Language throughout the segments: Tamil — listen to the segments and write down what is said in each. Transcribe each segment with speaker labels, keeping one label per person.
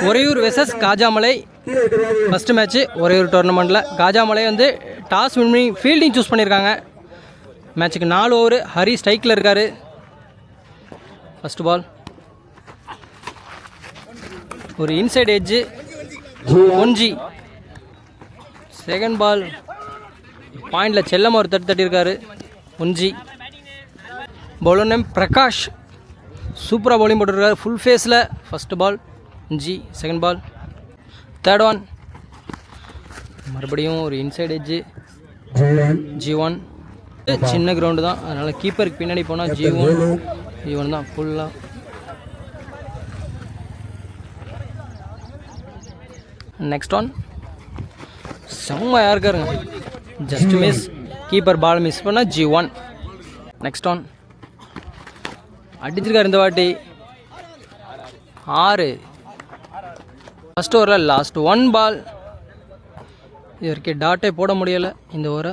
Speaker 1: Uraiyur versus Kajamalai first match Oraiyur டோர்னமெண்ட்டில் காஜாமலை வந்து டாஸ் வின் பண்ணி ஃபீல்டிங் சூஸ் பண்ணியிருக்காங்க. மேட்ச்சுக்கு 4 ஓவர். ஹரி ஸ்ட்ரைக்கில் இருக்கார். ஃபஸ்ட்டு பால் ஒரு inside edge 1G. Second ball பாயிண்டில் செல்லம் ஒரு தட்டியிருக்காரு 1G. பவுலர் நேம் பிரகாஷ் சூப்பராக பவுலிங் போட்டிருக்காரு ஃபுல் ஃபேஸில். First ball G. Second ball third one மறுபடியும் ஒரு இன்சைட் எட்ஜு G1. சின்ன கிரவுண்டு தான், அதனால் கீப்பருக்கு பின்னாடி போனால் G1 தான் ஃபுல்லாக. நெக்ஸ்ட் ஒன் செம்மையாக இருக்காருங்க, just miss. Keeper ball miss பண்ணால் G1. நெக்ஸ்ட் ஒன் அடிச்சிருக்காரு இந்த வாட்டி 6. ஃபஸ்ட் ஓவரில் லாஸ்ட் 1 பால். இது வரைக்கும் டாட்டே போட முடியலை இந்த ஓவரை.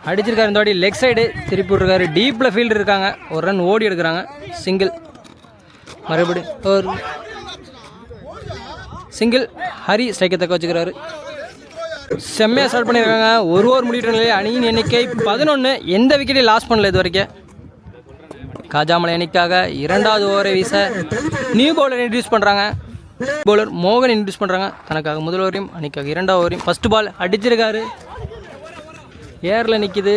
Speaker 1: அடிச்சிருக்காரு இந்த வாட்டி லெக் சைடு திருப்பி விட்ருக்காரு. டீப்பில் ஃபீல்டு இருக்காங்க, ஒரு ரன் ஓடி எடுக்கிறாங்க. சிங்கிள். மறுபடியும் ஒரு சிங்கிள். ஹரி ஸ்ட்ரைக்கை தக்க வச்சுக்கிறாரு. செம்மையாக ஸ்டார்ட் பண்ணியிருக்காங்க. ஒரு ஓவர் முடிவிட்ட நிலையில் அணியின் எண்ணிக்கை 11. எந்த விக்கெட்டையும் லாஸ் பண்ணல இது வரைக்கும். காஜாமலை அணிக்காக 2வது ஓவரை வீச நியூ பவுலர் இன்ட்ரடியூஸ் பண்ணுறாங்க. பவுலர் மோகன் இன்ட்ரடியூஸ் பண்ணுறாங்க. தனக்காக முதல் ஓவரையும் அணிக்காக 2வது ஓவரையும். ஃபஸ்ட்டு பால் அடிச்சிருக்காரு, ஏரில் நிற்கிது.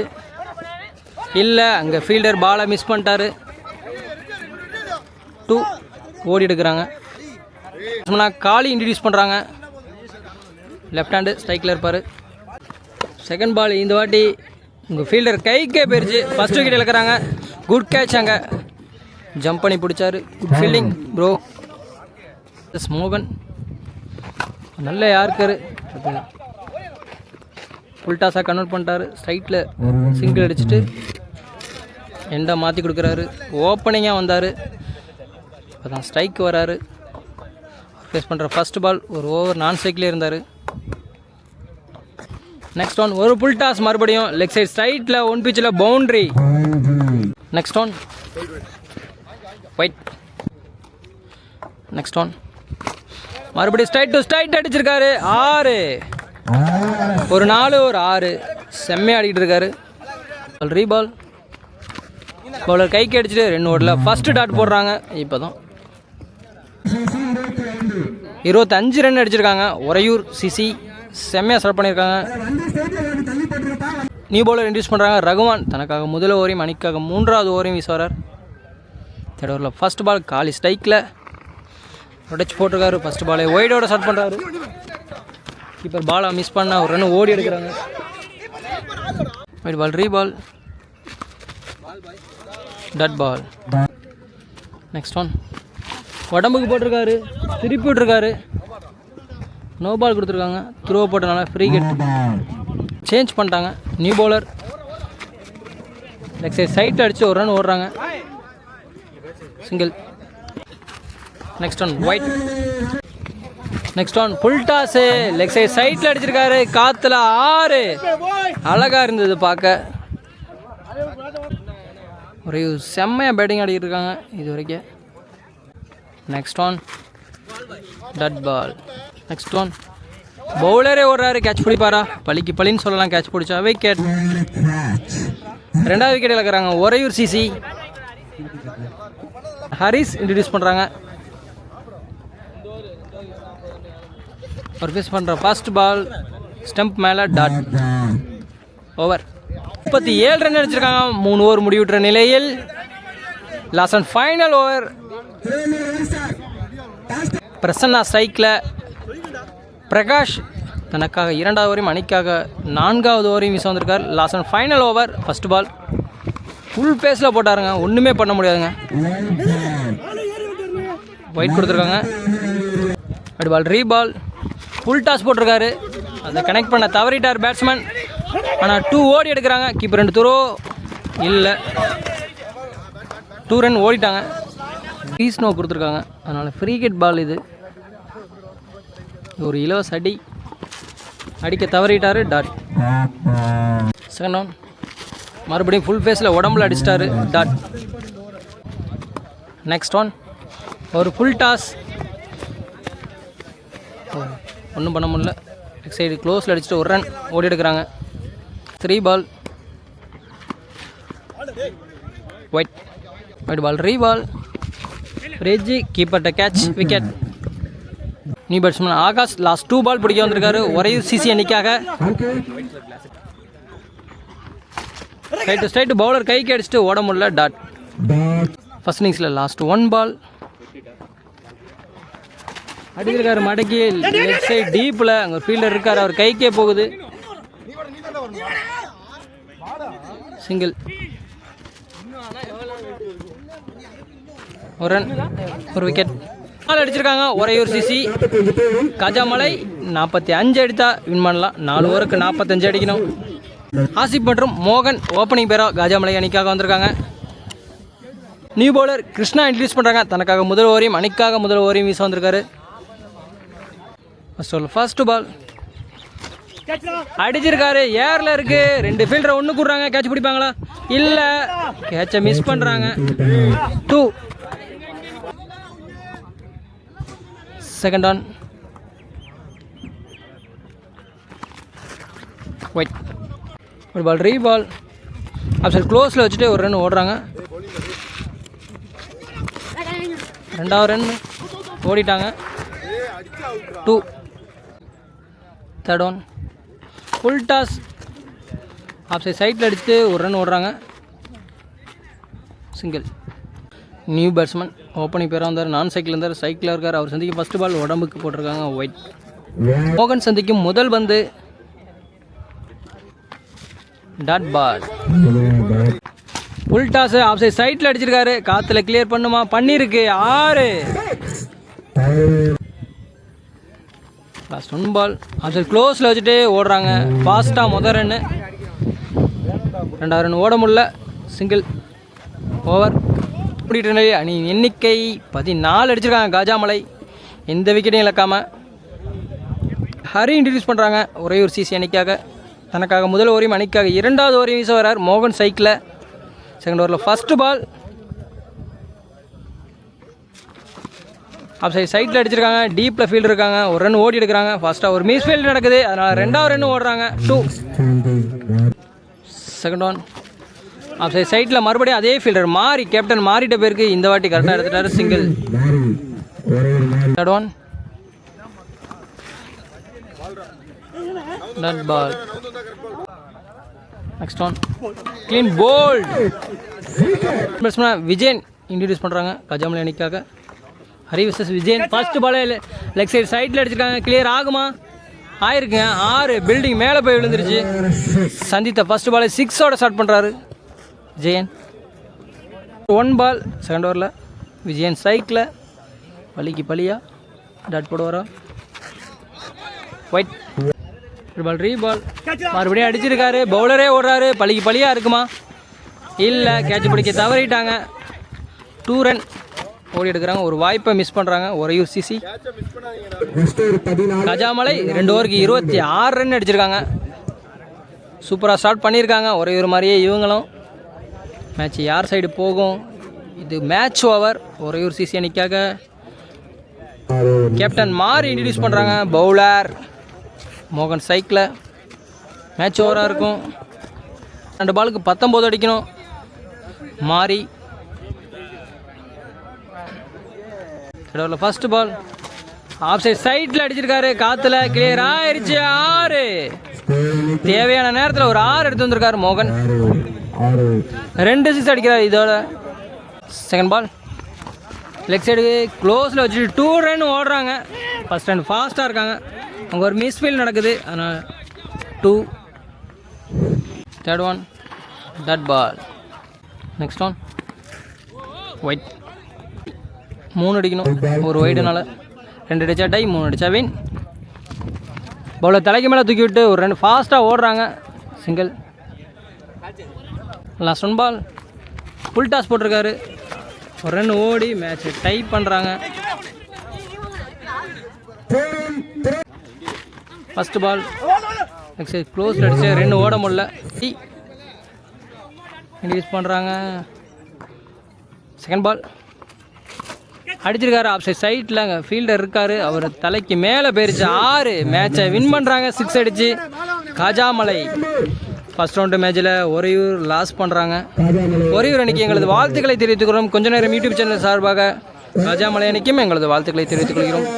Speaker 1: இல்லை, அங்கே ஃபீல்டர் பாலை மிஸ் பண்ணிட்டாரு. 2 ஓடி எடுக்கிறாங்க. காலி இன்ட்ரடியூஸ் பண்ணுறாங்க. லெஃப்ட் ஹேண்டு ஸ்ட்ரைக்கில் இருப்பார். செகண்ட் பால் இந்த வாட்டி உங்கள் ஃபீல்டர் கைக்கே போயிடுச்சு. ஃபஸ்ட் விக்கெட் இழக்கிறாங்க. குட் கேட்ச், அங்கே ஜம்ப் பண்ணி பிடிச்சாரு. Good fielding bro. மோகன் நல்ல யாருக்காரு ஃபுல் டாஸாக கன்வெர்ட் பண்ணிட்டாரு. ஸ்ட்ரைட்டில் சிங்கிள் அடிச்சுட்டு எண்டை மாற்றி கொடுக்குறாரு. ஓப்பனிங்காக வந்தார், இப்போ தான் ஸ்ட்ரைக்கு வராரு. ஃபேஸ் பண்ணுற ஃபஸ்ட் பால் ஒரு ஓவர் நான் ஸ்ட்ரைக்லேயே இருந்தார். நெக்ஸ்ட் ஒன் ஒரு புல் டாஸ் மறுபடியும் லெக் சைட் ஸ்ட்ரைட்டில் 1 பிச்சில் boundary. Next one wide. Next one மறுபடியும் ஸ்ட்ரைட் டு ஸ்ட்ரைட் அடிச்சிருக்காரு. 6. ஒரு 4 ஒரு 6. செம்மையாக ஆடிக்கிட்டு இருக்காரு. ரீபால் பவுலர் கைக்கு அடிச்சுட்டு 2 ஓவரில் ஃபஸ்ட்டு டாட் போடுறாங்க. இப்போ தான் 25 ரன் அடிச்சிருக்காங்க. ஒரையூர் சிசி செம்மையாக ஸ்டார்ட் பண்ணியிருக்காங்க. நியூ பவுலர் இன்ட்ரடியூஸ் பண்ணுறாங்க. ரகுமான் தனக்காக முதல் ஓவரையும் அணிக்காக 3வது ஓவரையும் வீச வரார். தேர்ட் ஓவரில் ஃபஸ்ட் பால் காலி ஸ்ட்ரைக்கில் உடச்சி போட்டிருக்காரு. ஃபஸ்ட் பாலை ஒய்டோட ஸ்டார்ட் பண்ணுறாரு. கீப்பர் பாலை மிஸ் பண்ண ஒரு ரன் ஓடி எடுக்கிறாங்க. Wide ball reball dot ball. Next one உடம்புக்கு போட்டிருக்காரு, திருப்பி விட்டுருக்காரு. நோ பால் கொடுத்துருக்காங்க. த்ரோ போட்டனால ஃப்ரீ ஹிட். சேஞ்ச் பண்ணிட்டாங்க. நியூ பவுலர் லெக் சைட் சைட்டில் அடித்து ஒரு ரன் ஓடுறாங்க. Single. Next one wide. Next one full toss leg side சைட்டில் அடிச்சிருக்காரு. காற்றுல 6. அழகாக இருந்தது பார்க்க. ஒரு செம்மையாக பேட்டிங் ஆடிக்கிட்டு இருக்காங்க இது வரைக்கும். Next one dot ball. Next one பவுலரே ஓடுறாரு. கேட்ச் பிடிப்பாரா? பலிக்கு பலின்னு சொல்லலாம். கேட்ச் பிடிச்சா விக்கெட். 2வது விக்கெட் இழக்கிறாங்க ஒரையூர் சிசி. ஹரிஸ் இன்ட்ரடியூஸ் பண்ணுறாங்க. ஒரு ஃபேஸ் பண்ணுற ஃபர்ஸ்ட் பால் ஸ்டம்ப் மேலே டாட். ஓவர் 37 ரன் அடிச்சிருக்காங்க. 3 ஓவர் முடிவுற்ற நிலையில் last and final over. Prasanna ஸ்ட்ரைக்கில். பிரகாஷ் தனக்காக 2வது ஓவரையும் அணிக்காக 4வது ஓவரையும் வீச வந்திருக்கார். Last and final over. First ball full பேஸில் போட்டாருங்க, ஒன்றுமே பண்ண முடியாதுங்க. ஒயிட் கொடுத்துருக்காங்க. அப்படி பால் ரீபால் ஃபுல் டாஸ் போட்டிருக்காரு. அதை கனெக்ட் பண்ண தவறிட்டார் பேட்ஸ்மேன். ஆனால் 2 ஓடி எடுக்கிறாங்க. கீப்பர் 2 த்ரோ இல்லை, 2 ரன் ஓடிட்டாங்க. ஃப்ரீ ஸ்னோ கொடுத்துருக்காங்க, அதனால் ஃப்ரீ ஹிட் பால். இது ஒரு இலவச அடி, அடிக்க தவறிட்டார். டாட். செகண்ட் ஒன் மறுபடியும் ஃபுல் ஃபேஸில் உடம்புல அடிச்சிட்டாரு. டாட். நெக்ஸ்ட் ஒன் ஒரு ஃபுல் டாஸ் ஒன்றும் பண்ண முடியல. லெக் சைடு க்ளோஸில் அடிச்சுட்டு ஒரு ரன் ஓடி எடுக்கிறாங்க. 3 ball. Wide ball, reball. Reji கீப்பர்ட்ட catch, wicket. New batsman Akash last 2 ball பிடிக்க வந்திருக்காரு ஒரையூர் சிசி அணிக்காக. ஸ்ட்ரைட்டு பவுலர் கைக்கு அடிச்சுட்டு ஓட முடியல. டாட். ஃபர்ஸ்ட் இன்னிங்ஸில் லாஸ்ட் 1 பால் அடிச்சிருக்காரு மடக்கி லெஃப்ட் சைடு டீப்பில். அங்கே ஒரு ஃபீல்டர் இருக்கார், அவர் கைக்கே போகுது. சிங்கிள். ஒரு ரன், ஒரு விக்கெட். நாலு அடிச்சிருக்காங்க ஒரையூர் சிசி. காஜாமலை 45 அடித்தா வின் பண்ணலாம். 4 ஓவருக்கு 45 அடிக்கணும். ஆசிப் மற்றும் மோகன் ஓப்பனிங் பேரா காஜாமலை அணிக்காக வந்திருக்காங்க. நியூ பவுலர் கிருஷ்ணா இன்ட்ரடியூஸ் பண்ணுறாங்க. தனக்காக முதல் ஓவரையும் அணிக்காக முதல் ஓவரையும் வீச வந்திருக்காரு. ஃபர்ஸ்ட் பால் அடிச்சிருக்காரு, ஏரில் இருக்கு. 2 ஃபீல்டரை ஒன்று கூடுறாங்க. கேட்ச் பிடிப்பாங்களா? இல்லை, கேட்சை மிஸ் பண்ணுறாங்க. 2. Second on. ஒயிட். ஒரு பால், ரீபால். ஆப்ஷன் க்ளோஸில் வச்சுட்டு ஒரு ரன் ஓடுறாங்க. 2வது ரன் ஓடிட்டாங்க. 2. Third one. Full toss. Offside சைட்டில் அடிச்சுட்டு ஒரு ரன் ஓடுறாங்க. சிங்கிள். நியூ பேட்ஸ்மேன் ஓப்பனிங் பேராக வந்தார். நான் சைக்கிள் இருந்தார், சைக்கிளில் இருக்கார். அவர் சந்திக்கும் ஃபஸ்ட் பால் உடம்புக்கு போட்டிருக்காங்க. ஒயிட். மோகன் சந்திக்கும் முதல் பந்து dot ball. Full toss. Offside சைட்டில் அடிச்சிருக்காரு. காற்றுல கிளியர் பண்ணுமா? பண்ணியிருக்கு. 6. லாஸ்ட் 1 பால். ஆப்சைட் க்ளோஸில் வச்சுட்டு ஓடுறாங்க. ஃபாஸ்ட்டாக முதல் ரன்னு. 2வது ரன் ஓட முடியல. சிங்கிள். ஓவர். முடிகிற அணி எண்ணிக்கை 14 அடிச்சிருக்காங்க காஜாமலை. எந்த விக்கெட்டையும் இழக்காமல். ஹரி இன்ட்ரடியூஸ் பண்ணுறாங்க ஒரையூர் சிசி அணிக்காக. தனக்காக முதல் ஓவரையும் அணிக்காக 2வது ஓவரையும் வீச வர்றார். மோகன் சைக்கிளில். செகண்ட் ஓவரில் ஃபஸ்ட்டு பால். ஆப்சைட் சைட்டில் அடிச்சிருக்காங்க. டீப்பில் ஃபீல்டு இருக்காங்க. ஒரு ரன் ஓடி எடுக்கிறாங்க. ஃபஸ்ட்டாக ஒரு மிஸ் ஃபீல்டு நடக்குது, அதனால் 2வது ரன் ஓடுறாங்க. 2. Second one. ஆப்சைட் சைட்டில் மறுபடியும் அதே ஃபீல்டர் மாறி, கேப்டன் மாறிட்ட பேருக்கு இந்த வாட்டி கரெக்டாக எடுத்துட்டாரு. Single. Third one. Dot ball. Next one. Clean bowled. Batsman Vijayan introduce பண்ணுறாங்க காஜாமலை அணிக்காக. ஹரி விசஸ் விஜயன். ஃபர்ஸ்ட் பாலே லெக் சைடு சைட்டில் அடிச்சிருக்காங்க. கிளியர் ஆகுமா? ஆயிருக்குங்க. 6. பில்டிங் மேலே போய் விழுந்துருச்சு. சந்தித்த ஃபர்ஸ்ட் பாலே 6ஓட ஸ்டார்ட் பண்ணுறாரு விஜயன். 1 பால். செகண்ட் ஓவரில் விஜயன் சைக்கிளில். பலிக்கு பலியா டாட் போடுவாரா? ஒயிட். ஒரு பால், ரீபால். மறுபடியும் அடிச்சிருக்காரு. பவுலரே ஓடுறாரு. பலிக்கு பலியாக இருக்குமா? இல்லை, கேட்ச் பிடிக்க தவறிட்டாங்க. 2 ரன் ஓடி எடுக்கிறாங்க. ஒரு வாய்ப்பை மிஸ் பண்ணுறாங்க ஒரையூர் சிசி. கஜாமலை 2 ஓவருக்கு 26 ரன் அடிச்சிருக்காங்க. சூப்பராக ஸ்டார்ட் பண்ணியிருக்காங்க. ஒரையூர் மாதிரியே இவங்களும். மேட்ச் யார் சைடு போகும்? இது மேட்ச் ஓவர். ஒரையூர் சிசி அணிக்காக கேப்டன் மாறி இன்ட்ரடியூஸ் பண்ணுறாங்க. பவுலர் மோகன் சைக்கிளில். மேட்ச் ஓவராக இருக்கும். 2 பாலுக்கு 19 அடிக்கணும். மாறி. First ball. ஆஃப் சைட் சைட்டில் அடிச்சிருக்காரு. காற்றுல கிளியர் ஆயிடுச்சு. 6. தேவையான நேரத்தில் ஒரு 6 எடுத்து வந்திருக்காரு மோகன். 2 6 அடிக்கிறார் இதோட. Second ball. லெக் சைடு க்ளோஸில் வச்சுட்டு 2 ரன் ஓடுறாங்க. ஃபர்ஸ்ட் ரன் ஃபாஸ்ட்டாக இருக்காங்க. அங்கே ஒரு மிஸ்ஃபீல்ட் நடக்குது, அதனால் 2. Third one. Dot ball. Next one. Wide. 3 அடிக்கணும். ஒரு ஒயிடுனால 2 அடித்தா டை, 3 அடித்தா வின். பவுலர் தலைக்கு மேலே தூக்கி விட்டு ஒரு 2 ஃபாஸ்ட்டாக ஓடுறாங்க. சிங்கிள். லாஸ்ட் 1 பால். ஃபுல் டாஸ் போட்டிருக்காரு. ஒரு ரன் ஓடி மேட்ச்சை டை பண்ணுறாங்க. First ball. நெக்ஸ்ட் க்ளோஸில் அடிச்சு 2 ஓட முடியல. இன்ட்ரடியூஸ் பண்ணுறாங்க. Second ball. அடிச்சிருக்காரு ஆஃப் சைடில் அங்கே ஃபீல்டர் இருக்கார், அவர் தலைக்கு மேலே போயிருச்சு. 6 மேட்சை வின் பண்ணுறாங்க 6 அடித்து. காஜாமலை ஃபர்ஸ்ட் ரவுண்டு மேட்சில் ஒரையூர் லாஸ் பண்ணுறாங்க. ஒரையூர் அன்றைக்கி எங்களது வாழ்த்துக்களை தெரிவித்துக்கிறோம். கொஞ்ச நேரம் யூடியூப் சேனல் சார்பாக காஜாமலை அன்றைக்கும் எங்களது வாழ்த்துக்களை தெரிவித்துக் கொள்கிறோம்.